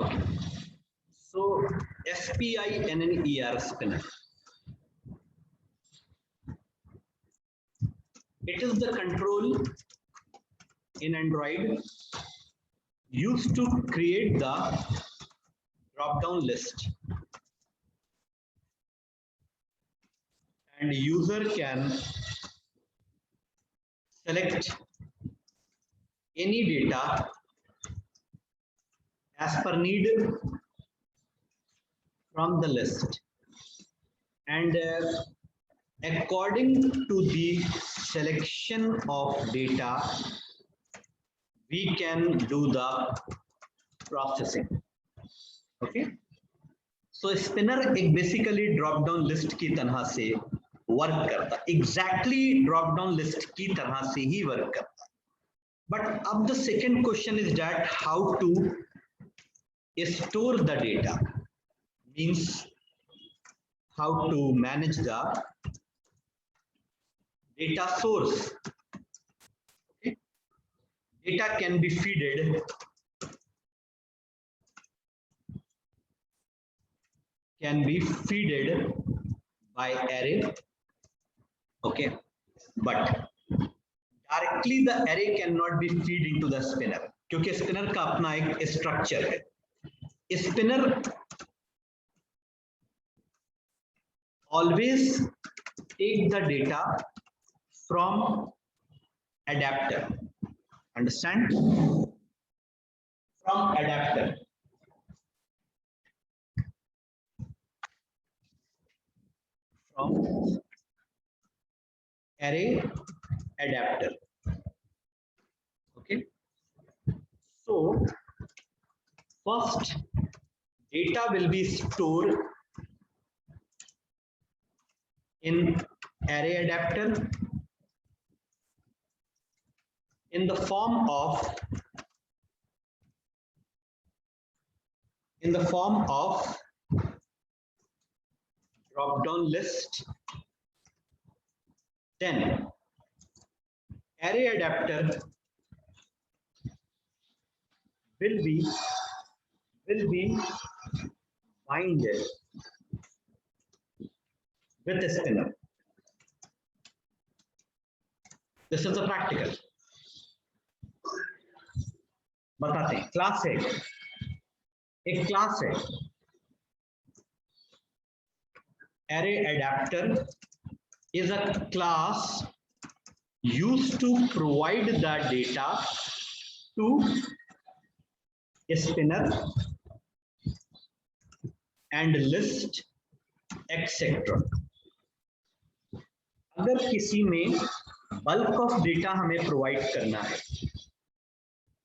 Okay. So SPINNER spinner. It is the control in Android used to create the drop-down list, and user can select any data as per need from the list, and according to the selection of data we can do the processing. Okay, so spinner एक basically drop down list की तरह से work करता, exactly drop down list की तरह से ही work करता. But अब the second question is that how to store the data, means how to manage the data source. Okay. Data can be fed by array. Okay, but directly the array cannot be fed into the spinner क्योंकि spinner का अपना एक structure है. Spinner always take the data from adapter. Understand? From adapter. From array adapter. Okay. So first data will be stored in array adapter in the form of drop down list. Then array adapter will be binded with a spinner. This is the practical. बताते हैं. Class है, एक class है array adapter is a class used to provide the data to a spinner and list etc. अगर किसी में bulk of data हमें provide करना है,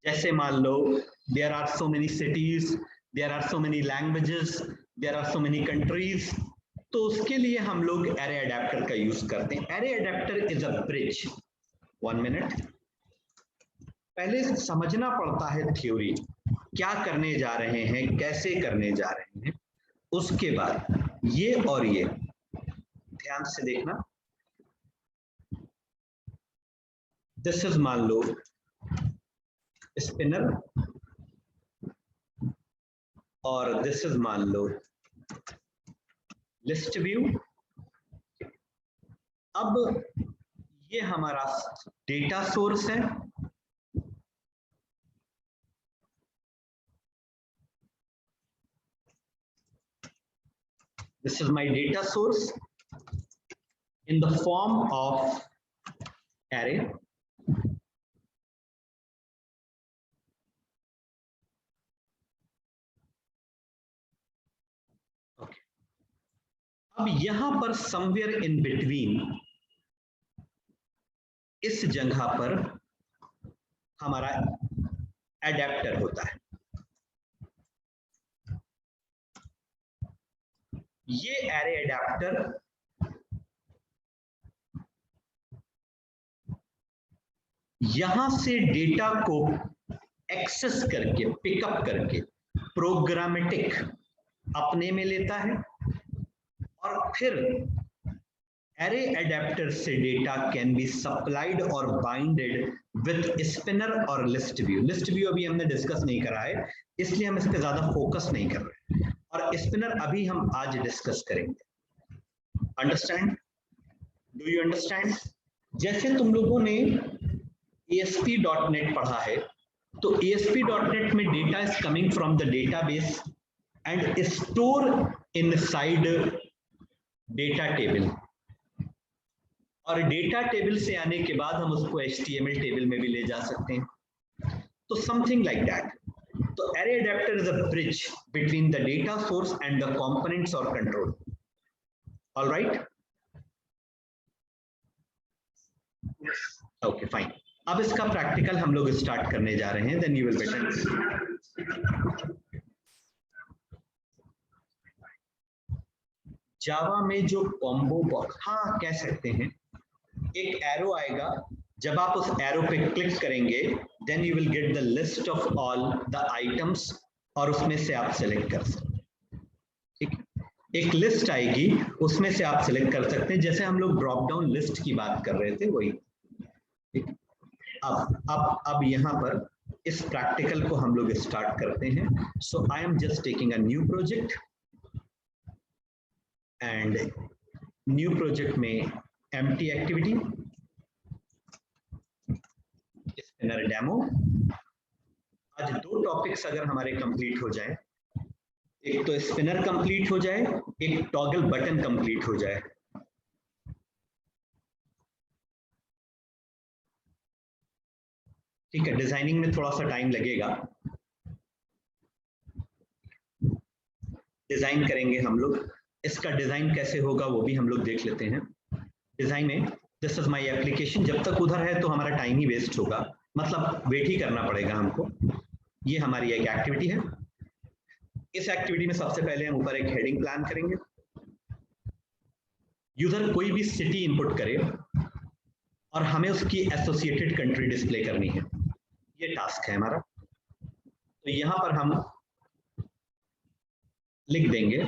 जैसे मान लो there are so many cities, there are so many languages, there are so many countries, तो उसके लिए हम लोग array adapter का यूज करते हैं. array adapter is a bridge. 1 minute. पहले समझना पड़ता है थ्योरी, क्या करने जा रहे हैं, कैसे करने जा रहे हैं, उसके बाद ये और ये ध्यान से देखना. दिस इज मान लो स्पिनर और दिस इज मान लो लिस्ट व्यू. अब ये हमारा डेटा सोर्स है. This is my data source in the form of array. Okay. अब यहां पर somewhere in between इस जगह पर हमारा एडेप्टर होता है. ये एरे एडेप्टर यहां से डेटा को एक्सेस करके पिकअप करके प्रोग्रामेटिक अपने में लेता है और फिर एरे एडेप्टर से डेटा कैन बी सप्लाइड और बाइंडेड विथ स्पिनर और लिस्ट व्यू। लिस्ट व्यू अभी हमने डिस्कस नहीं करा है, इसलिए हम इस पर ज्यादा फोकस नहीं कर रहे हैं, और स्पिनर अभी हम आज डिस्कस करेंगे। अंडरस्टैंड? Do you understand? जैसे तुम लोगों ने ASP.NET पढ़ा है, तो ASP.NET में data is coming from the database and store inside data table, और डेटा टेबल से आने के बाद हम उसको HTML टेबल में भी ले जा सकते हैं, तो समथिंग लाइक दैट। तो array adapter is a bridge between the data source and the components or control. All right? Okay, fine. अब इसका प्रैक्टिकल हम लोग स्टार्ट करने जा रहे हैं, then you will better. जावा में जो कॉम्बो बॉक्स, हाँ कह सकते हैं, एक एरो आएगा, जब आप उस एरो पे क्लिक करेंगे then you will get the list of all the items, और उसमें से आप सिलेक्ट कर सकते हैं। ठीक है, एक लिस्ट आएगी, उसमें से आप सिलेक्ट कर सकते हैं, जैसे हम लोग ड्रॉप डाउन लिस्ट की बात कर रहे थे वही। ठीक, अब यहाँ पर इस प्रैक्टिकल को हम लोग स्टार्ट करते हैं। So I am just taking a new project, and new project में एम्प्टी एक्टिविटी, स्पिनर डेमो। आज दो टॉपिक्स अगर हमारे कंप्लीट हो जाए, एक तो स्पिनर कंप्लीट हो जाए, एक टॉगल बटन कंप्लीट हो जाए। ठीक है, डिजाइनिंग में थोड़ा सा टाइम लगेगा, डिजाइन करेंगे हम लोग, इसका डिजाइन कैसे होगा वो भी हम लोग देख लेते हैं। डिजाइन में दिस इज माय एप्लीकेशन, जब तक उधर है तो हमारा टाइम ही वेस्ट होगा, मतलब वेट ही करना पड़ेगा हमको। ये हमारी एक एक्टिविटी है, इस एक्टिविटी में सबसे पहले हम ऊपर एक हेडिंग प्लान करेंगे। यूजर कोई भी सिटी इनपुट करे और हमें उसकी एसोसिएटेड कंट्री डिस्प्ले करनी है, ये टास्क है हमारा। तो यहां पर हम लिख देंगे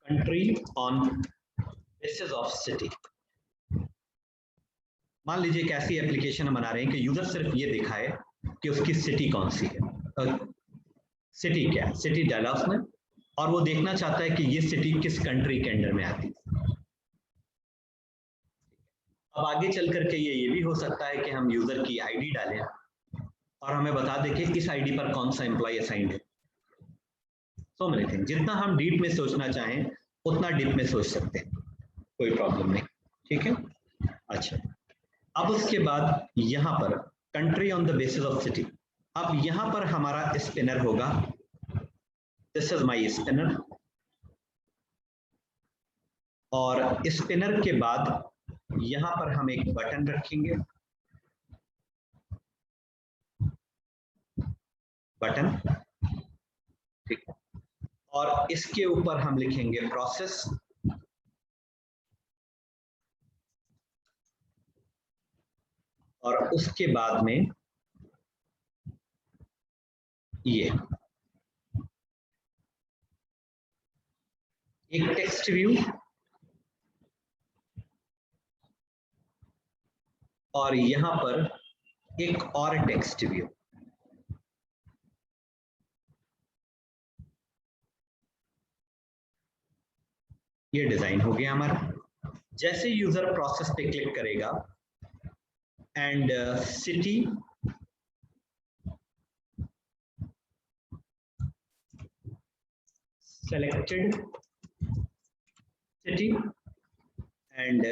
country on basis of city. मान लीजिए एक ऐसी एप्लीकेशन हम बना रहे हैं कि यूजर सिर्फ ये दिखाए कि उसकी सिटी कौन सी है, सिटी क्या है, सिटी डाला उसने, और वो देखना चाहता है कि ये सिटी किस कंट्री के अंडर में आती है। अब आगे चल करके ये भी हो सकता है कि हम यूजर की आईडी डालें और हमें बता दें कि इस आईडी पर कौन सा एम्प्लॉय असाइंड है। सो मेनी थिंग, जितना हम डीप में सोचना चाहें उतना डीप में सोच सकते हैं, कोई प्रॉब्लम नहीं। ठीक है, अच्छा, अब उसके बाद यहाँ पर country on the basis of city, अब यहाँ पर हमारा स्पिनर होगा, दिस इज माय स्पिनर, और स्पिनर के बाद यहाँ पर हम एक बटन रखेंगे, बटन, ठीक है, और इसके ऊपर हम लिखेंगे प्रोसेस, और उसके बाद में ये एक टेक्स्ट व्यू और यहां पर एक और टेक्स्ट व्यू। ये डिजाइन हो गया हमारा। जैसे यूजर प्रोसेस पे क्लिक करेगा and city selected city and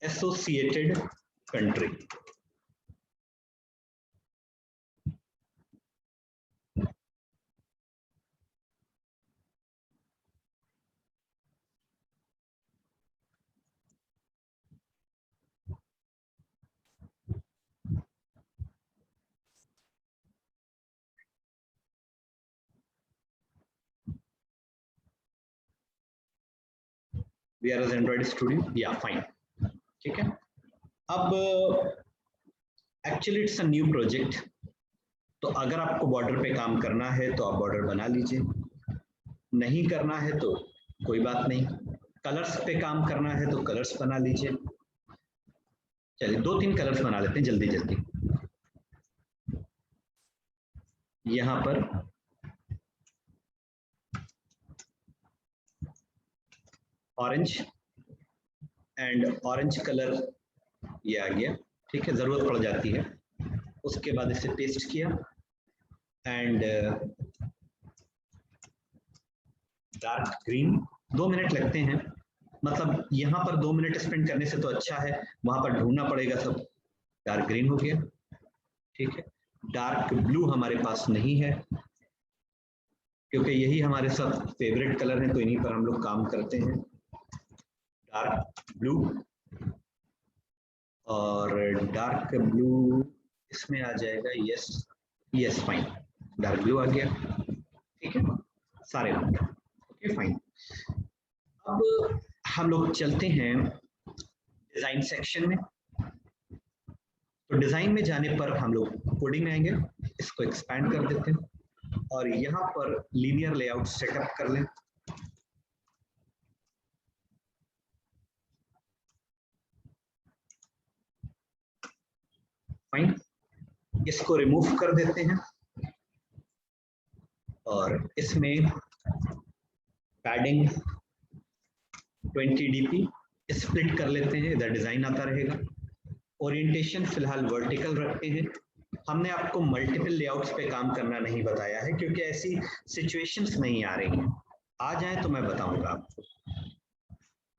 associated country. VRS Android Studio, yeah, fine. ठीक है, अब actually it's a new project, तो अगर आपको बॉर्डर पे काम करना है तो आप बॉर्डर बना लीजिए, नहीं करना है तो कोई बात नहीं। कलर्स पे काम करना है तो कलर्स बना लीजिए। चलिए 2-3 कलर्स बना लेते हैं जल्दी जल्दी। यहाँ पर ऑरेंज एंड ऑरेंज कलर ये आ गया, ठीक है, जरूरत पड़ जाती है। उसके बाद इसे पेस्ट किया एंड डार्क ग्रीन। 2 मिनट लगते हैं, मतलब यहाँ पर 2 मिनट स्पेंड करने से तो अच्छा है, वहां पर ढूंढना पड़ेगा सब। डार्क ग्रीन हो गया, ठीक है। डार्क ब्लू हमारे पास नहीं है क्योंकि यही हमारे सब फेवरेट कलर हैं, तो इन्हीं पर हम लोग काम करते हैं। डार्क ब्लू, और डार्क ब्लू इसमें आ जाएगा, yes yes fine, dark blue आ गया, ठीक है, सारे ओके फाइन। अब हम लोग चलते हैं डिजाइन सेक्शन में। तो डिजाइन में जाने पर हम लोग कोडिंग में आएंगे, इसको एक्सपैंड कर देते हैं और यहाँ पर लीनियर लेआउट सेटअप कर लें। फाइन, इसको रिमूव कर देते हैं और इसमें पैडिंग 20 dp स्प्लिट कर लेते हैं, इधर डिजाइन आता रहेगा। ओरिएंटेशन फिलहाल वर्टिकल रखते हैं। हमने आपको मल्टीपल लेआउट्स पे काम करना नहीं बताया है क्योंकि ऐसी सिचुएशंस नहीं आ रही हैं। आ जाए तो मैं बताऊंगा आपको,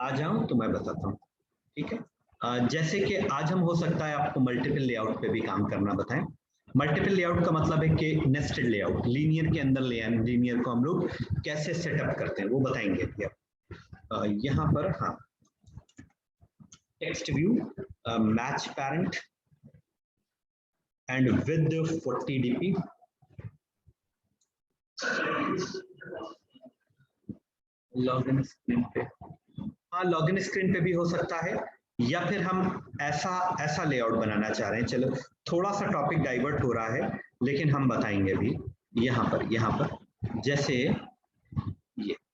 आ जाऊं तो मैं बताता हूँ, ठीक है। जैसे कि आज हम हो सकता है आपको मल्टीपल लेआउट पे भी काम करना बताएं। मल्टीपल लेआउट का मतलब है कि नेस्टेड लेआउट, लीनियर के अंदर लीनियर को हम लोग कैसे सेटअप करते हैं वो बताएंगे। यहाँ पर हाँ, text view, match parent and with 40 dp। Login screen पे, हाँ लॉगिन स्क्रीन पे भी हो सकता है, या फिर हम ऐसा लेआउट बनाना चाह रहे हैं। चलो थोड़ा सा टॉपिक डाइवर्ट हो रहा है लेकिन हम बताएंगे अभी। यहाँ पर जैसे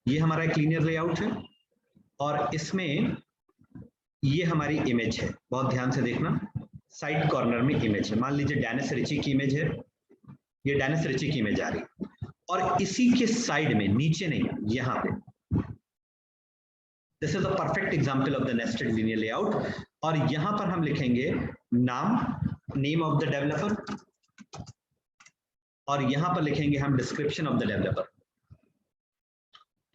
ये हमारा एक लीनियर लेआउट है और इसमें ये हमारी इमेज है, बहुत ध्यान से देखना, साइड कॉर्नर में इमेज है। मान लीजिए डेनिस रिची की इमेज है, ये डेनिस रिची की इमेज आ रही है और इसी के साइड में, नीचे नहीं, यहाँ पे, this is a perfect example of the nested linear layout. और यहाँ पर हम लिखेंगे नाम, नेम ऑफ द डेवलपर, और यहाँ पर लिखेंगे हम डिस्क्रिप्शन ऑफ द डेवलपर।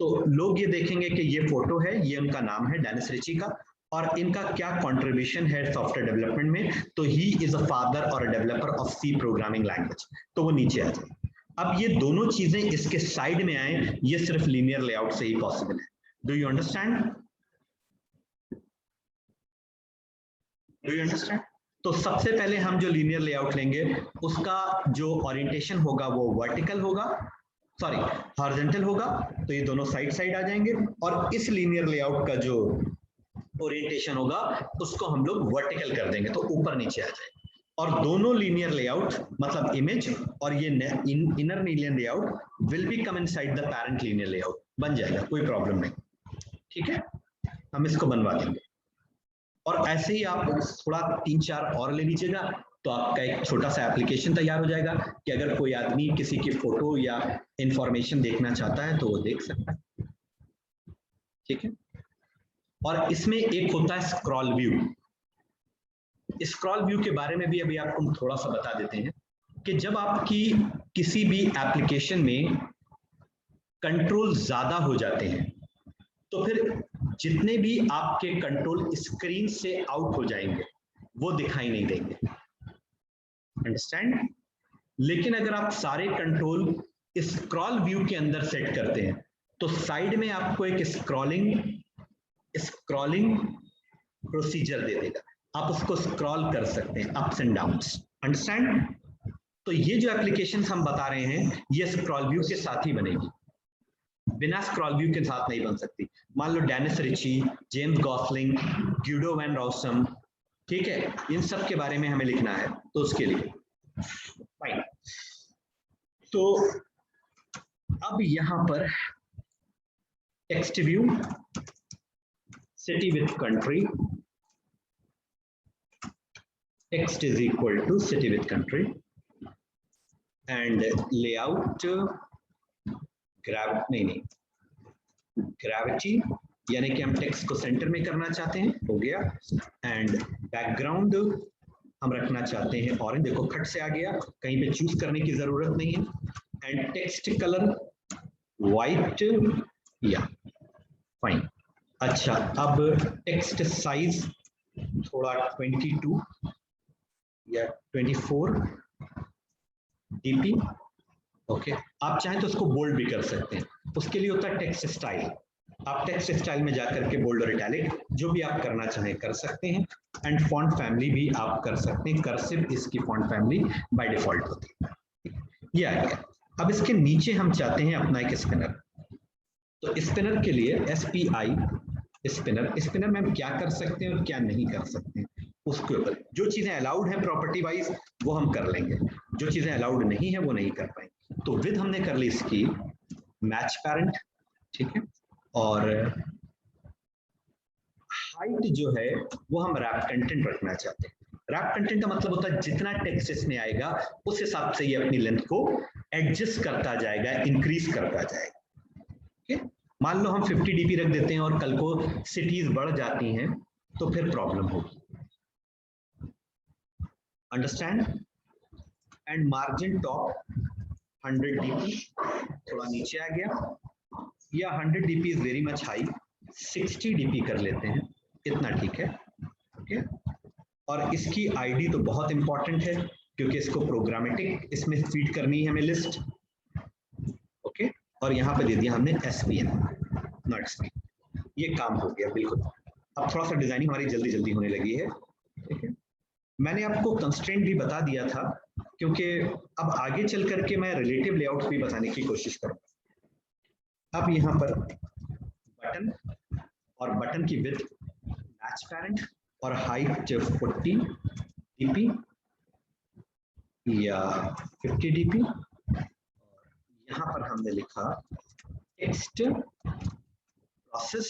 तो लोग ये देखेंगे कि ये फोटो है, ये उनका नाम है डेनिस रिची का, और इनका क्या कंट्रीब्यूशन है सॉफ्टवेयर डेवलपमेंट में, तो ही इज अ फादर और a developer of C programming language, तो वो नीचे आ जाए। अब ये दोनों चीजें इसके साइड में आए, ये सिर्फ लीनियर लेआउट से ही पॉसिबल है। Do you understand? Do you understand? तो सबसे पहले हम जो लीनियर लेआउट लेंगे उसका जो ओरिएंटेशन होगा वो वर्टिकल होगा, सॉरी हॉरिजॉन्टल होगा, तो ये दोनों साइड साइड आ जाएंगे। और इस लीनियर लेआउट का जो ओरिएंटेशन होगा उसको हम लोग वर्टिकल कर देंगे, तो ऊपर नीचे आ जाए। और दोनों लीनियर लेआउट मतलब इमेज और ये inner linear layout will be come inside the parent linear layout, बन जाएगा, कोई प्रॉब्लम नहीं, ठीक है। हम इसको बनवा देंगे और ऐसे ही आप थोड़ा 3-4 और ले लीजिएगा तो आपका एक छोटा सा एप्लीकेशन तैयार हो जाएगा कि अगर कोई आदमी किसी की फोटो या इंफॉर्मेशन देखना चाहता है तो वो देख सकता है, ठीक है। और इसमें एक होता है स्क्रॉल व्यू। स्क्रॉल व्यू के बारे में भी अभी आपको हम थोड़ा सा बता देते हैं कि जब आपकी किसी भी एप्लीकेशन में कंट्रोल ज्यादा हो जाते हैं तो फिर जितने भी आपके कंट्रोल स्क्रीन से आउट हो जाएंगे वो दिखाई नहीं देंगे, अंडरस्टैंड। लेकिन अगर आप सारे कंट्रोल स्क्रॉल व्यू के अंदर सेट करते हैं तो साइड में आपको एक स्क्रॉलिंग प्रोसीजर दे देगा, आप उसको स्क्रॉल कर सकते हैं अप्स एंड डाउन्स, अंडरस्टैंड। तो ये जो एप्लीकेशंस हम बता रहे हैं ये स्क्रॉल व्यू के साथ ही बनेगी, बिना स्क्रॉल व्यू के साथ नहीं बन सकती। मान लो Dennis Ritchie, James Gosling, Guido van Rossum, ठीक है, इन सब के बारे में हमें लिखना है तो उसके लिए फाइन। तो अब यहां पर text view, city with country, text is equal to city with country, and layout नहीं ग्रेविटी, यानी कि हम टेक्स्ट को सेंटर में करना चाहते हैं, हो गया। एंड बैकग्राउंड हम रखना चाहते हैं ऑरेंज, देखो खट से आ गया, कहीं पे चूज करने की जरूरत नहीं है। एंड टेक्स्ट कलर वाइट, या फाइन। अच्छा, अब टेक्स्ट साइज थोड़ा 22 या 24 डीपी, ओके। आप चाहें तो उसको बोल्ड भी कर सकते हैं, उसके लिए होता है टेक्स्ट स्टाइल। आप टेक्स्ट स्टाइल में जाकर के बोल्ड और इटैलिक जो भी आप करना चाहें कर सकते हैं। एंड फॉन्ट फैमिली भी आप कर सकते हैं, कर्सिव इसकी फॉन्ट फैमिली बाय डिफॉल्ट होती है। ये आ गया। अब इसके नीचे हम चाहते हैं अपना एक स्पिनर, तो स्पिनर के लिए SPI स्पिनर में हम क्या कर सकते हैं और क्या नहीं कर सकते हैं, उसके ऊपर जो चीजें अलाउड है प्रॉपर्टी वाइज वो हम कर लेंगे, जो चीजें अलाउड नहीं है वो नहीं कर पाएंगे। तो विद हमने कर ली इसकी मैच पैरेंट, ठीक है। और हाइट जो है वो हम रैप कंटेंट रखना चाहते हैं। रैप कंटेंट का मतलब होता है जितना टेक्स्ट इसमें आएगा उस हिसाब से ये अपनी लेंथ को एडजस्ट करता जाएगा, इंक्रीज करता जाएगा, ठीक है। मान लो हम 50 dp रख देते हैं और कल को सिटीज बढ़ जाती हैं तो फिर प्रॉब्लम होगी, understand. And margin top 100 dp, थोड़ा नीचे आ गया, या 100 dp is very much high, 60 dp कर लेते हैं, इतना ठीक है, ओके। और इसकी आईडी तो बहुत इंपॉर्टेंट है क्योंकि इसको प्रोग्रामेटिक इसमें फीड करनी है हमें लिस्ट, ओके। और यहाँ पे दे दिया हमने SPN, नॉट SPN, ये काम हो गया बिल्कुल। अब थोड़ा सा डिजाइनिंग हमारी जल्दी जल्दी होने लगी है, ठीक है। मैंने आपको कंस्ट्रेंट भी बता दिया था क्योंकि अब आगे चल करके मैं रिलेटिव लेआउट भी बताने की कोशिश करूंगा। अब यहाँ पर बटन, और बटन की विड्थ मैच पैरेंट और हाइट 40 dp या 50 dp। यहाँ पर हमने लिखा text process,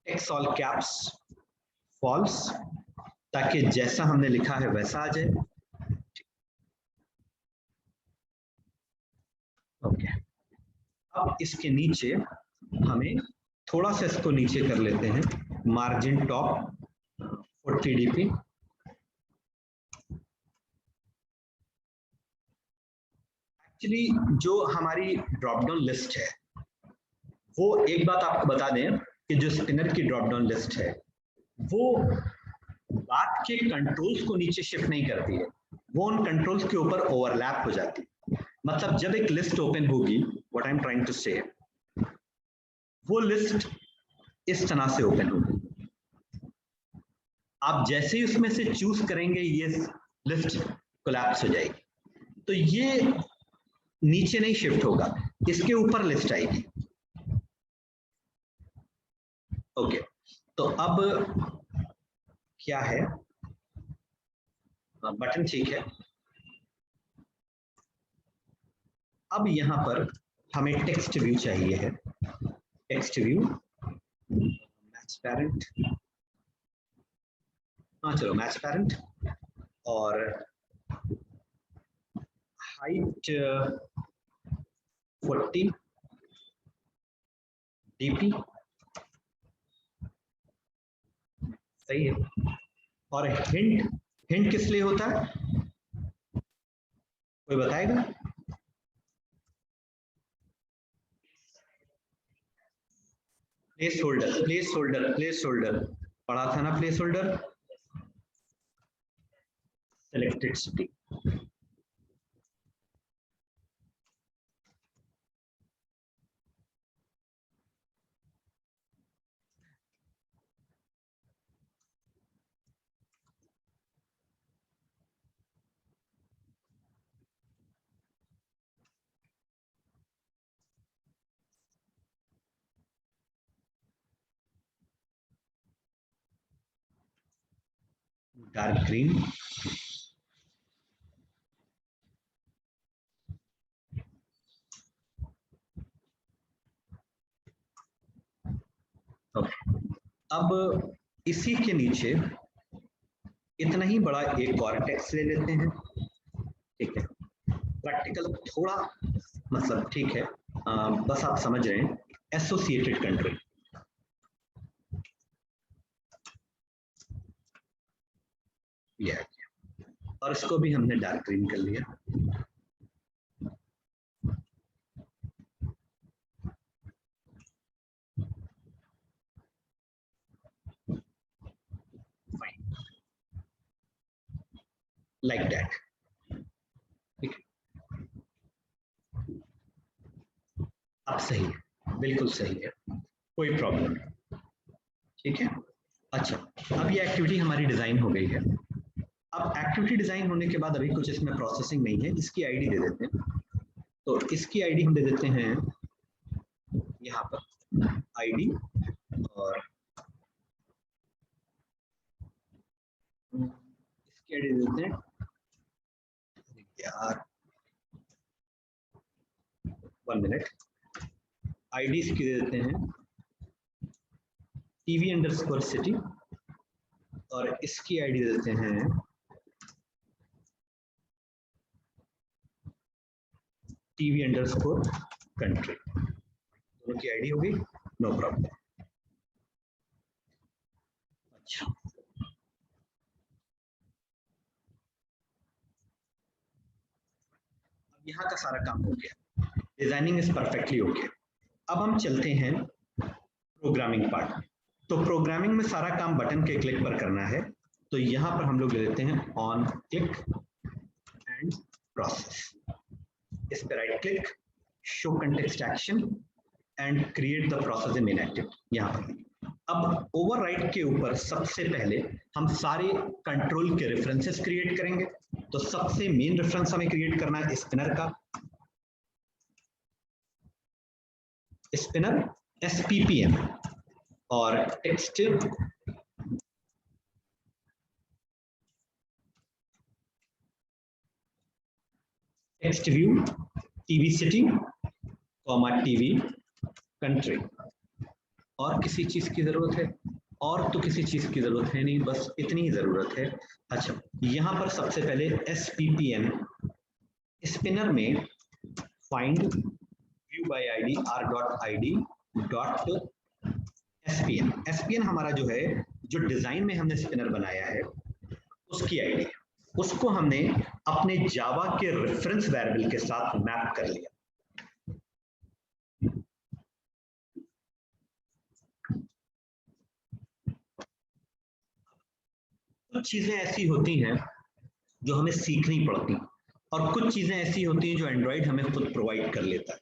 text all caps false, ताकि जैसा हमने लिखा है वैसा आ जाए, ओके। अब इसके नीचे हमें थोड़ा सा इसको नीचे कर लेते हैं, मार्जिन टॉप 40 dp। एक्चुअली जो हमारी ड्रॉप डाउन लिस्ट है वो, एक बात आपको बता दें कि जो स्पिनर की ड्रॉप डाउन लिस्ट है वो बात के कंट्रोल्स को नीचे शिफ्ट नहीं करती है, वो उन कंट्रोल्स के ऊपर ओवरलैप हो जाती है। मतलब जब एक लिस्ट ओपन होगी, what I am trying to say, वो लिस्ट इस तरह से ओपन होगी, आप जैसे ही उसमें से चूज करेंगे ये लिस्ट कोलैप्स हो जाएगी। तो ये नीचे नहीं शिफ्ट होगा, इसके ऊपर लिस्ट आएगी, ओके। तो अब क्या है, बटन ठीक है। अब यहां पर हमें टेक्स्ट व्यू चाहिए है, टेक्स्ट व्यू मैच पैरेंट, हाँ चलो मैच पैरेंट, और हाइट 40 dp, सही है। और हिंट, हिंट किस लिए होता है कोई बताएगा? Place holder, place holder, place holder पढ़ा था ना, place holder. Selected city, dark green, okay, अब इसी के नीचे इतना ही बड़ा एक और टेक्स्ट ले लेते हैं, ठीक है। प्रैक्टिकल थोड़ा मतलब ठीक है, बस आप समझ रहे हैं, एसोसिएटेड कंट्री। ये और इसको भी हमने डार्क ग्रीन कर लिया। लाइक दैट, ठीक है। अब सही है, बिल्कुल सही है, कोई प्रॉब्लम नहीं, ठीक है। अच्छा, अब ये एक्टिविटी हमारी डिजाइन हो गई है। अब एक्टिविटी डिजाइन होने के बाद अभी कुछ इसमें प्रोसेसिंग नहीं है, इसकी आईडी दे देते हैं। तो इसकी आईडी हम दे देते हैं यहाँ पर आईडी, और इसकी आईडी दे देते हैं यार, 1 मिनट, आईडी इसकी दे देते हैं TV_city, और इसकी आईडी दे देते हैं TV_country। दोनों की आईडी हो गई, नो प्रॉब्लम। अच्छा, अब यहाँ का सारा काम हो गया, डिजाइनिंग इज परफेक्टली हो गया। अब हम चलते हैं प्रोग्रामिंग पार्ट। तो प्रोग्रामिंग में सारा काम बटन के क्लिक पर करना है, तो यहाँ पर हम लोग ले लेते हैं ऑन क्लिक एंड प्रोसेस। इस पर right click, show context action and create the process in inactive, यहाँ पर। अब ओवरराइड के ऊपर सबसे पहले हम सारे कंट्रोल के रेफरेंसेस क्रिएट करेंगे। तो सबसे मेन रेफरेंस हमें क्रिएट करना है स्पिनर का, स्पिनर SPPM, और टेक्स्ट व्यू TV_city, TV_country। और किसी चीज की जरूरत है? और तो किसी चीज की जरूरत है नहीं, बस इतनी ही जरूरत है। अच्छा, यहाँ पर सबसे पहले SPPM स्पिनर में find view by ID r.id.spn। SPN हमारा जो है, जो डिजाइन में हमने स्पिनर बनाया है उसकी आईडी, उसको हमने अपने जावा के रेफरेंस वेरिएबल के साथ मैप कर लिया। कुछ चीजें ऐसी होती हैं जो हमें सीखनी पड़ती हैं, और कुछ चीजें ऐसी होती हैं जो एंड्रॉइड हमें खुद प्रोवाइड कर लेता है,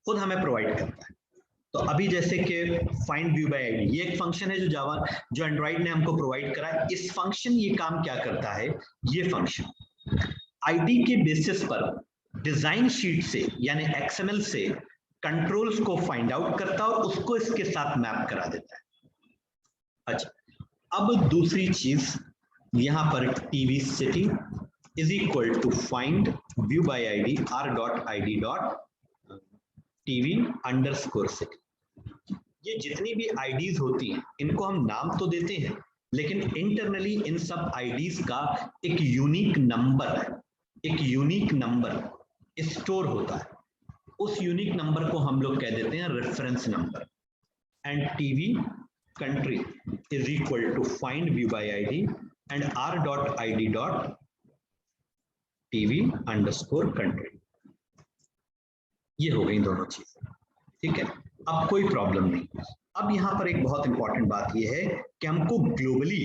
खुद हमें प्रोवाइड करता है। तो अभी जैसे कि फाइंड व्यू बाय आईडी, ये एक फंक्शन है जो एंड्रॉइड ने हमको प्रोवाइड करा है। इस फंक्शन ये काम क्या करता है, ये फंक्शन आईडी के बेसिस पर डिजाइन शीट से यानी XML से कंट्रोल्स को फाइंड आउट करता है और उसको इसके साथ मैप करा देता है। अच्छा, अब दूसरी चीज यहां पर TV_city is equal to find view by ID r.id.TV_city। ये जितनी भी आईडीज होती हैं इनको हम नाम तो देते हैं, लेकिन इंटरनली इन सब आईडीज का एक यूनिक नंबर स्टोर होता है। उस यूनिक नंबर को हम लोग कह देते हैं reference number. And TV_country is equal to find view by ID and r.id.TV_country। ये हो गई दोनों चीजें, ठीक है। अब कोई प्रॉब्लम नहीं। अब यहाँ पर एक बहुत इंपॉर्टेंट बात ये है कि हमको ग्लोबली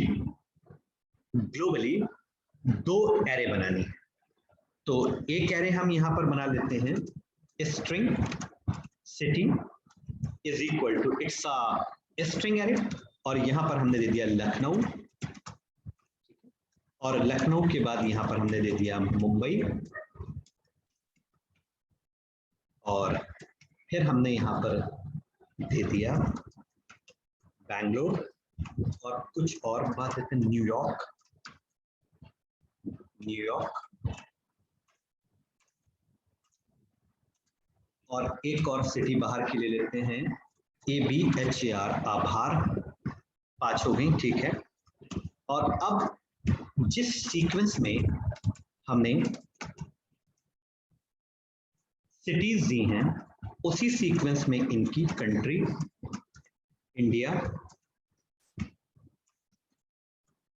2 एरे बनानी है। तो एक एरे हम यहाँ पर बना लेते हैं string city is equal to its string array, और यहाँ पर हमने दे दिया लखनऊ, और लखनऊ के बाद यहाँ पर हमने दे दिया मुंबई, और फिर हमने यहाँ पर दे दिया बैंगलोर, और कुछ और बात देते हैं न्यूयॉर्क, और एक और सिटी बाहर की ले लेते हैं ABHAR, आभार, 5 हो गई, ठीक है। और अब जिस सीक्वेंस में हमने सिटीज दी हैं उसी सीक्वेंस में इनकी कंट्री इंडिया,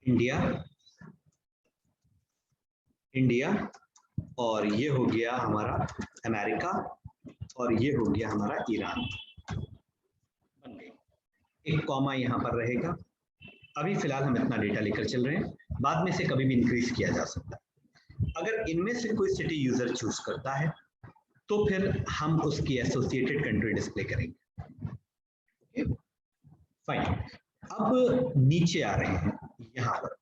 इंडिया, इंडिया, और ये हो गया हमारा अमेरिका, और ये हो गया हमारा ईरान, बन गई। एक कॉमा यहाँ पर रहेगा। अभी फिलहाल हम इतना डेटा लेकर चल रहे हैं, बाद में से कभी भी इंक्रीज किया जा सकता है। अगर इनमें से कोई सिटी यूजर चूज करता है तो फिर हम उसकी एसोसिएटेड कंट्री डिस्प्ले करेंगे। फाइन, अब नीचे आ रहे हैं यहाँ पर।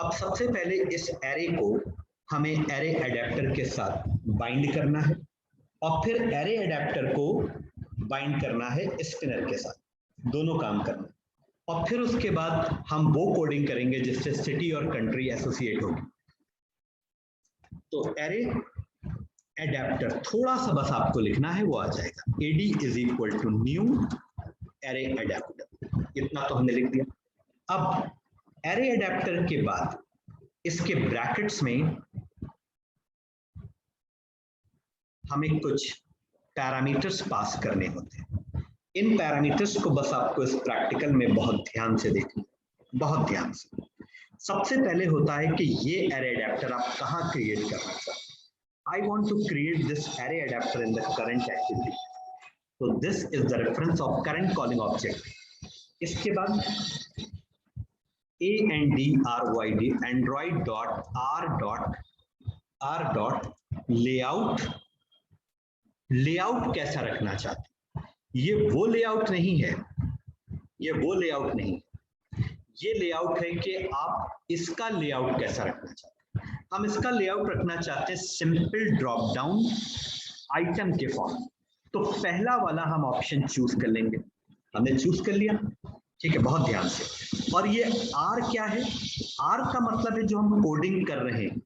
अब सबसे पहले इस एरे को हमें एरे अडेप्टर के साथ बाइंड करना है, और फिर एरे अडेप्टर को बाइंड करना है स्पिनर के साथ, दोनों काम करना है। और फिर उसके बाद हम वो कोडिंग करेंगे जिससे सिटी और कंट्री एसोसिएट होगी। तो एरे एडेप्टर थोड़ा सा बस आपको लिखना है, वो आ जाएगा। AD is equal to new array adapter, इतना तो हमने लिख दिया। अब एरे एडेप्टर के बाद इसके ब्रैकेट्स में हमें कुछ पैरामीटर्स पास करने होते हैं। इन पैरामीटर्स को बस आपको इस प्रैक्टिकल में बहुत ध्यान से देखना, बहुत ध्यान से। सबसे पहले होता है कि ये एरे एडेप्टर आप कहाँ क्रिएट करना चाहते हैं। I want to create this array adapter in the current activity. So this is the reference of current calling object. इसके बाद ANDROID android dot r dot layout, layout कैसा रखना चाहते हैं। ये वो लेआउट नहीं है, ये वो लेआउट नहीं है, ये लेआउट है कि आप इसका लेआउट कैसा रखना चाहते हैं। हम इसका लेआउट रखना चाहते हैं सिंपल ड्रॉप डाउन आइटम के फॉर्म। तो पहला वाला हम ऑप्शन चूज कर लेंगे, हमने चूज कर लिया, ठीक है, बहुत ध्यान से। और ये आर क्या है, आर का मतलब है जो हम कोडिंग कर रहे हैं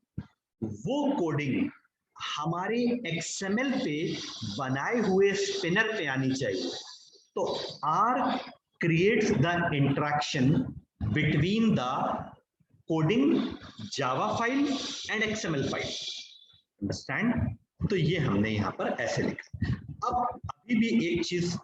वो कोडिंग हमारे XML पे बनाए हुए स्पिनर पे आनी चाहिए। तो are creates the interaction between the coding Java file and XML file, understand. तो ये हमने यहाँ पर ऐसे लिखा। अब अभी भी एक चीज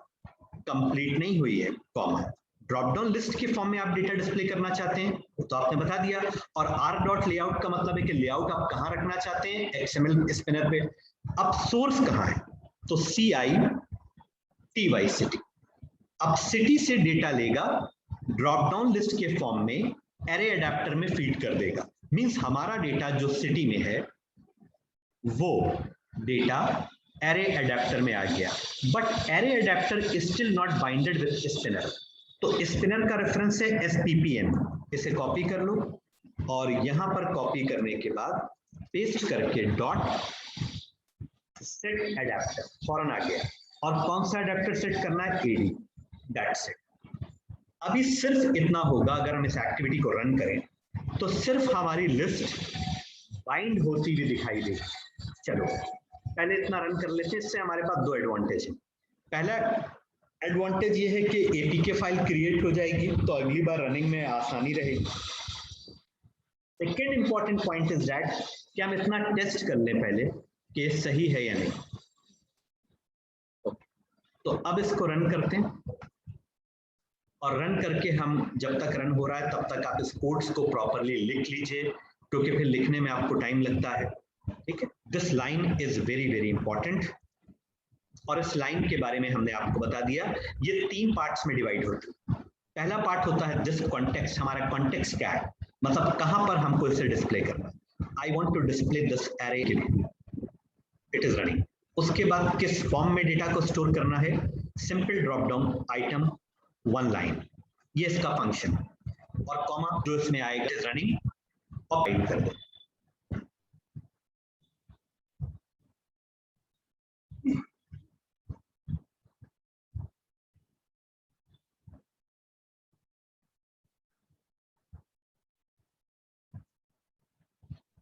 कंप्लीट नहीं हुई है, कॉमा। ड्रॉप डाउन लिस्ट के फॉर्म में आप डेटा डिस्प्ले करना चाहते हैं तो आपने बता दिया, और आर डॉट लेआउट का मतलब है कि लेआउट आप कहाँ रखना चाहते हैं, XML स्पिनर पे। अब सोर्स कहाँ है, तो CITY सिटी। अब सिटी से डेटा लेगा, ड्रॉप डाउन लिस्ट के फॉर्म में एरे अडेप्टर में फीड कर देगा। मींस हमारा डेटा जो सिटी में है वो डेटा एरे अडेप्टर में आ गया, but array adapter is still not binded with spinner. तो स्पिनर का रेफरेंस है SPPN, इसे कॉपी कर लो, और यहां पर कॉपी करने के बाद पेस्ट करके डॉट सेट अडेप्टर फौरन आ गया। और कौन सा अडेप्टर सेट करना है, AD, दैट्स इट। अभी सिर्फ इतना होगा, अगर हम इस एक्टिविटी को रन करें तो सिर्फ हमारी लिस्ट बाइंड होती हुई दिखाई देगी। चलो पहले इतना रन कर लेते हैं, इससे हमारे पास दो एडवांटेज है। पहला एडवांटेज ये है कि APK फाइल क्रिएट हो जाएगी, तो अगली बार रनिंग में आसानी रहेगी। Second important point is that कि हम इतना टेस्ट कर लें पहले कि सही है या नहीं। तो अब इसको रन करते हैं, और रन करके हम जब तक रन हो रहा है तब तक आप इस कोड्स को प्रॉपरली लिख लीजिए, क्योंकि फिर लिखने में आपको टाइम लगता है, ठीक है। This line is very very important, और इस लाइन के बारे में हमने आपको बता दिया। ये 3 पार्ट्स में डिवाइड होती है। पहला पार्ट होता है दिस कॉन्टेक्स्ट, हमारा कॉन्टेक्स्ट क्या है, मतलब कहां पर हमको इसे डिस्प्ले करना है। I want to display this array, it is running. उसके बाद किस फॉर्म में डेटा को स्टोर करना है, simple drop down item 1 line, ये इसका फंक्शन, और कॉमा जो इसमें आएगा इज रनिंग, और टाइप कर दो।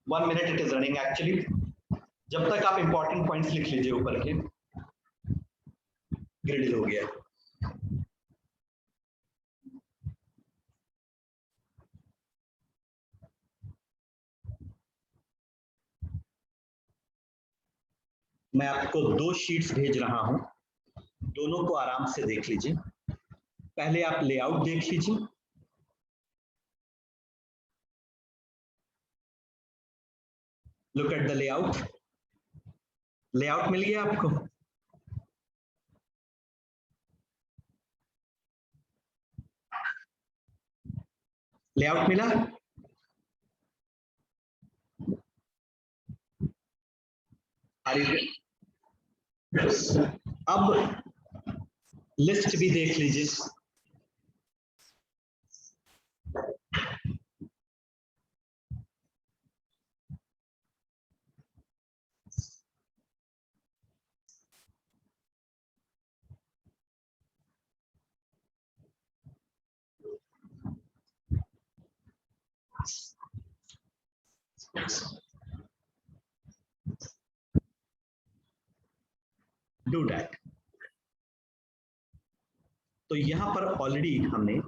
One minute it is running actually. जब तक आप इंपॉर्टेंट पॉइंट्स लिख लीजिए ऊपर के, ग्रिड हो गया। मैं आपको 2 शीट्स भेज रहा हूं, दोनों को आराम से देख लीजिए। पहले आप लेआउट देख लीजिए। Look at the layout. Layout मिल गया आपको? लेआउट मिला? अब लिस्ट भी देख लीजिए। Do that. तो यहां पर ऑलरेडी हमने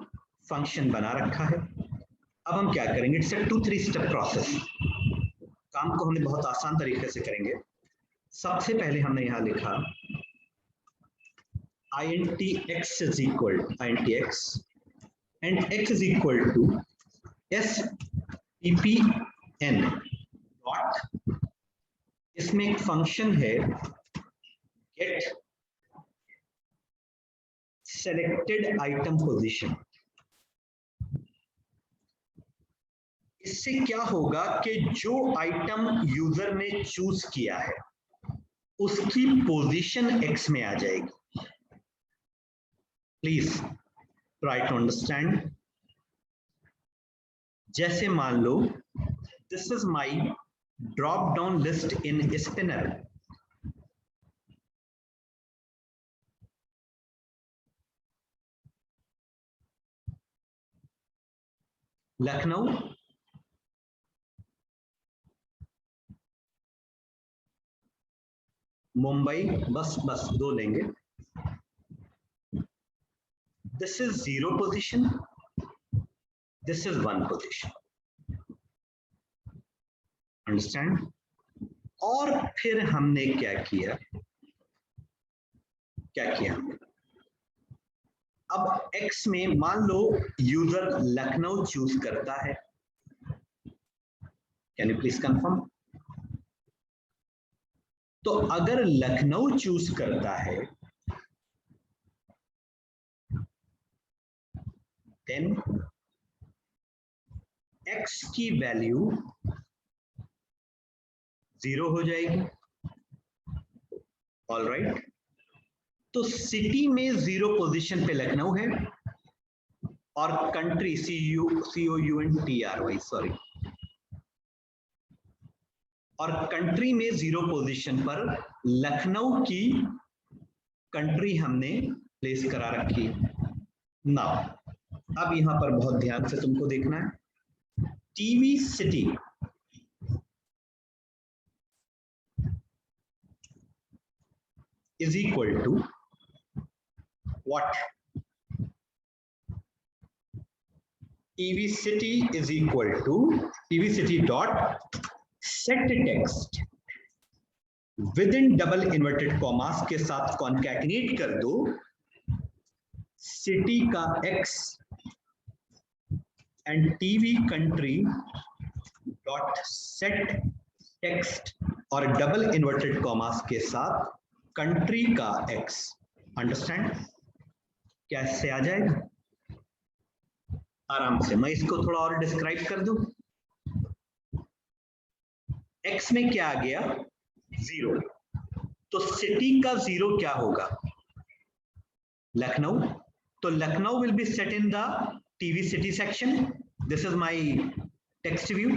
फंक्शन बना रखा है। अब हम क्या करेंगे? It's a 2-3 step process. काम को हमने बहुत आसान तरीके से करेंगे। सबसे पहले हमने यहां लिखा int x is equal int x and x is equal to sppn dot, इसमें एक फंक्शन है get selected item position। इससे क्या होगा कि जो आइटम यूजर ने चूज किया है उसकी पोजीशन एक्स में आ जाएगी। Please try to understand. जैसे मान लो this is my drop down list in spinner. Lucknow, Mumbai, बस 2 लेंगे। This is 0 position, this is 1 position. Understand? और फिर हमने क्या किया? अब x में मान लो यूजर लखनऊ चूज करता है। Can you please confirm? तो अगर लखनऊ चूज करता है देन x की वैल्यू 0 हो जाएगी। All right. तो सिटी में 0 पोजीशन पे लखनऊ है और कंट्री COUNTRY सॉरी, और कंट्री में 0 पोजीशन पर लखनऊ की कंट्री हमने प्लेस करा रखी है। नाउ अब यहां पर बहुत ध्यान से तुमको देखना है। TV city is equal to what? TV city is equal to TV city dot set text within double inverted commas के साथ concatenate कर दो सिटी का x and TV country dot set text और डबल इन्वर्टेड कॉमास के साथ country का x। Understand? कैसे आ जाएगा? आराम से मैं इसको थोड़ा और डिस्क्राइब कर दूं। x में क्या आ गया? 0। तो सिटी का 0 क्या होगा? लखनऊ। तो Lucknow will be set in the TV city section. This is my text view.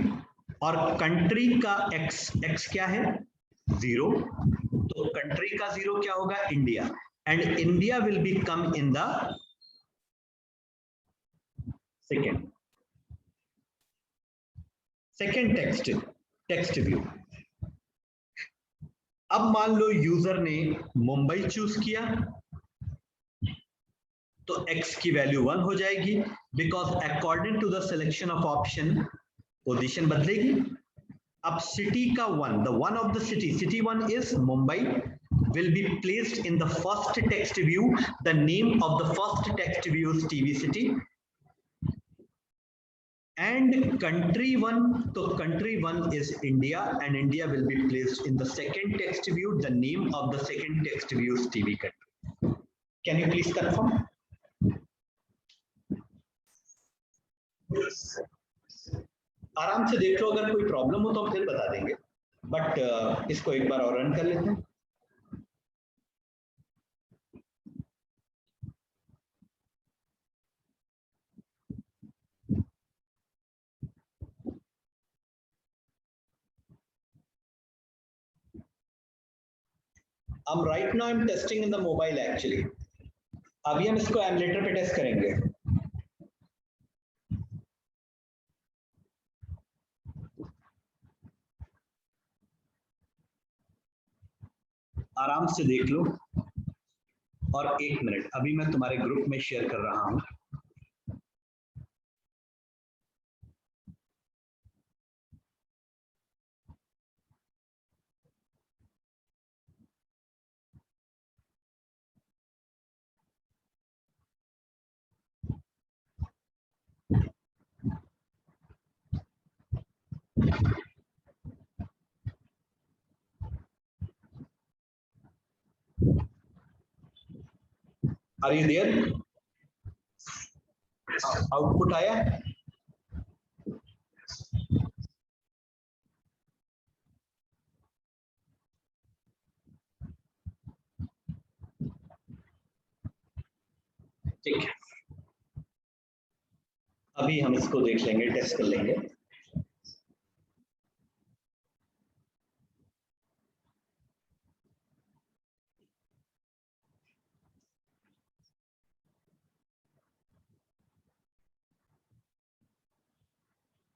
और कंट्री का x क्या है? 0। तो कंट्री का 0 क्या होगा? India. And India will be come in the second text view. अब मान लो यूजर ने मुंबई चूज किया तो x की वैल्यू 1 हो जाएगी because according to the selection of option position बदलेगी। अब सिटी का one, the one of the city one is Mumbai, will be placed in the first text view. The name of the first text view is TV City. And country one, so country one is India, and India will be placed in the second text view. The name of the second text view is TV country. Can you please confirm? आराम से देख लो, अगर कोई problem हो तो हम फिर बता देंगे, बट इसको एक बार और रन कर लेते हैं. right now I'm testing in the mobile actually. अभी हम इसको एमुलेटर पे टेस्ट करेंगे. आराम से देख लो, और 1 मिनट अभी मैं तुम्हारे ग्रुप में शेयर कर रहा हूं. Are you there? आउटपुट आया? ठीक है, अभी हम इसको देख लेंगे, टेस्ट कर लेंगे.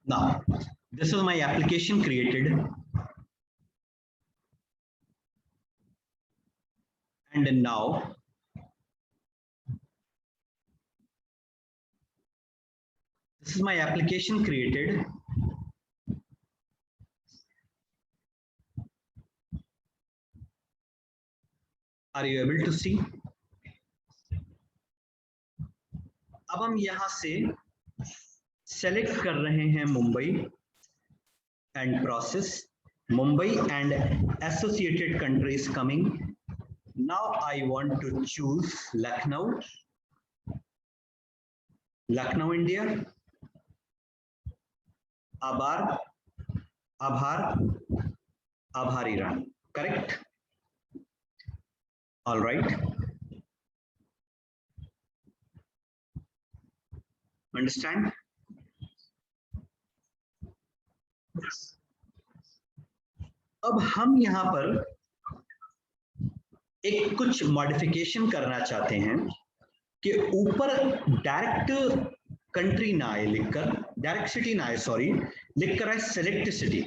Now, this is my application created, and now this is my application created. Are you able to see? अब हम यहां से सेलेक्ट कर रहे हैं Mumbai and process, Mumbai and associated countries coming. Now I want to choose Lucknow, Lucknow India, आभार, आभार, आभारी राम. करेक्ट? All right, understand? अब हम यहां पर एक कुछ मॉडिफिकेशन करना चाहते हैं कि ऊपर डायरेक्ट कंट्री ना आए लिखकर, डायरेक्ट सिटी ना आए, सॉरी, लिखकर आए सेलेक्ट सिटी.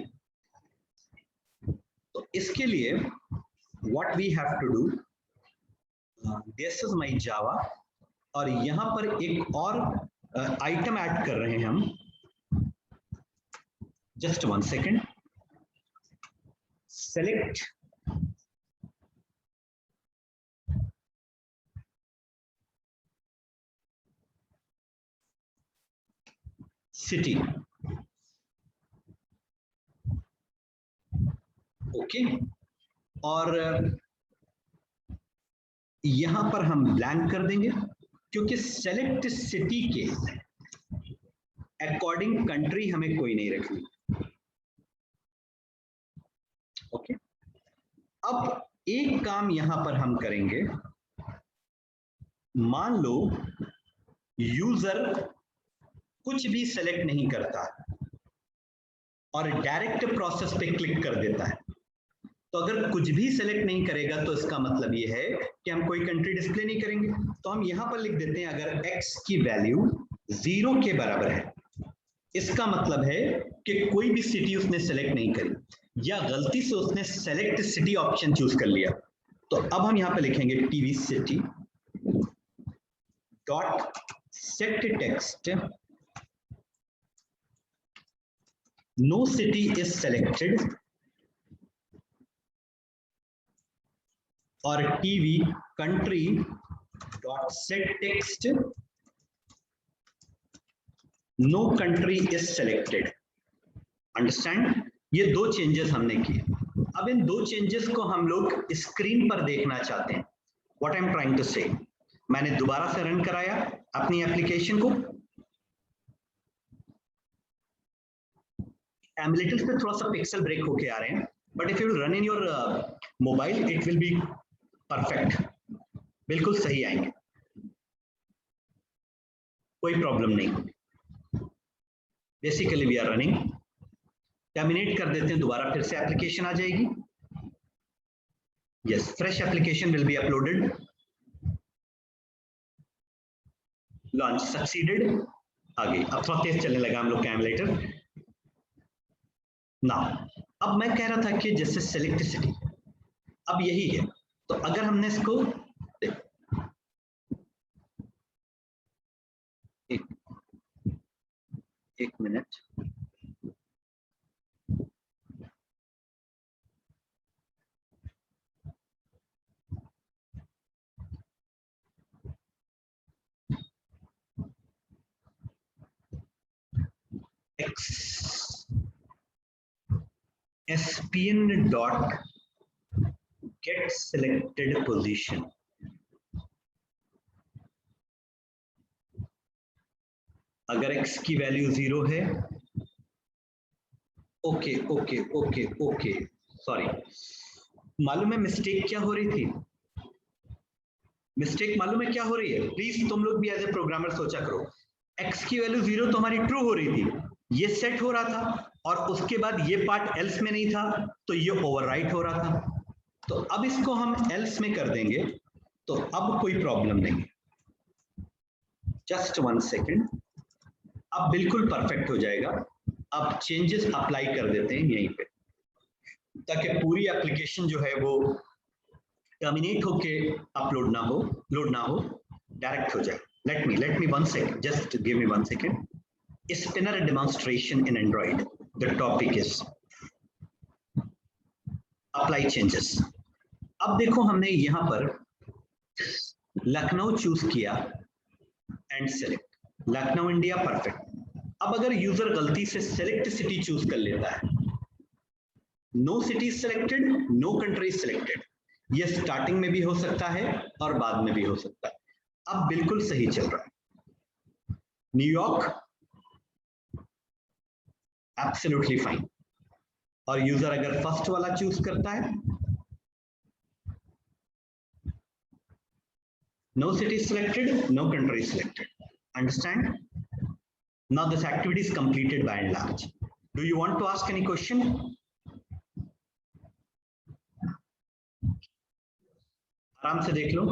तो इसके लिए what we have to do, this is my Java, और यहां पर एक और आइटम ऐड कर रहे हैं हम. Just 1 second. Select city. Okay, और यहां पर हम ब्लैंक कर देंगे, क्योंकि सेलेक्ट सिटी के अकॉर्डिंग कंट्री हमें कोई नहीं रखनी. ओके, अब एक काम यहां पर हम करेंगे. मान लो यूजर कुछ भी सेलेक्ट नहीं करता और डायरेक्ट प्रोसेस पे क्लिक कर देता है. तो अगर कुछ भी सेलेक्ट नहीं करेगा तो इसका मतलब ये है कि हम कोई कंट्री डिस्प्ले नहीं करेंगे. तो हम यहां पर लिख देते हैं अगर x की वैल्यू 0 के बराबर है, इसका मतलब है कि कोई भी सिटी उसने सेलेक्ट नहीं करी, या गलती से उसने सेलेक्ट सिटी ऑप्शन चूज कर लिया. तो अब हम यहां पे लिखेंगे TV city dot set text no city is selected, or TV country dot set text, no country is selected. Understand? ये दो चेंजेस हमने किए. अब इन दो चेंजेस को हम लोग स्क्रीन पर देखना चाहते हैं. What I am trying to say, मैंने दोबारा से रन कराया अपनी एप्लीकेशन को. एमुलेटर्स पे थोड़ा सा पिक्सल ब्रेक होके आ रहे हैं, but if you run in your mobile it will be perfect, बिल्कुल सही आएंगे, कोई प्रॉब्लम नहीं. Basically we are running. Terminate कर देते हैं, दोबारा फिर से एप्लीकेशन आ जाएगी. Yes, fresh application will be uploaded. Launch succeeded. आगे अब थोड़ा तेज चलने लगा हम लोग का एमुलेटर. ना अब मैं कह रहा था कि जैसे सेलेक्ट सिटी, अब यही है. तो अगर हमने इसको एक minute, SPN dot get selected position. अगर x की वैल्यू 0 है, okay okay okay okay, sorry, मालूम है मिस्टेक क्या हो रही थी? मिस्टेक मालूम है क्या हो रही है? प्लीज तुम लोग भी एज ए प्रोग्रामर सोचा करो. x की वैल्यू 0 तो हमारी ट्रू हो रही थी, ये सेट हो रहा था, और उसके बाद ये पार्ट एल्स में नहीं था तो ये ओवरराइट हो रहा था. तो अब इसको हम एल्स में कर देंगे तो अब कोई प्रॉब्लम नहीं. जस्ट 1 सेकेंड, अब बिल्कुल परफेक्ट हो जाएगा. अब चेंजेस अप्लाई कर देते हैं यहीं पे, ताकि पूरी एप्लीकेशन जो है वो टर्मिनेट होके अपलोड ना हो, लोड ना हो, डायरेक्ट हो जाए. let me 1 second, just give me 1 second. Spinner demonstration in Android. The topic is apply changes. अब देखो हमने यहाँ पर लखनऊ चूज किया and select, Lucknow India, perfect. अब अगर यूजर गलती से सेलेक्ट सिटी चूज कर लेता है, no city selected, no country selected, ये स्टार्टिंग में भी हो सकता है और बाद में भी हो सकता है. अब बिल्कुल सही चल रहा है. New York absolutely fine. और यूजर अगर फर्स्ट वाला चूज करता है, no city selected, no country selected. Understand? Now this activity is completed by and large. Do you want to ask any question? आराम से देख लो.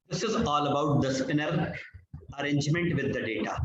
This is all about the spinner arrangement with the data.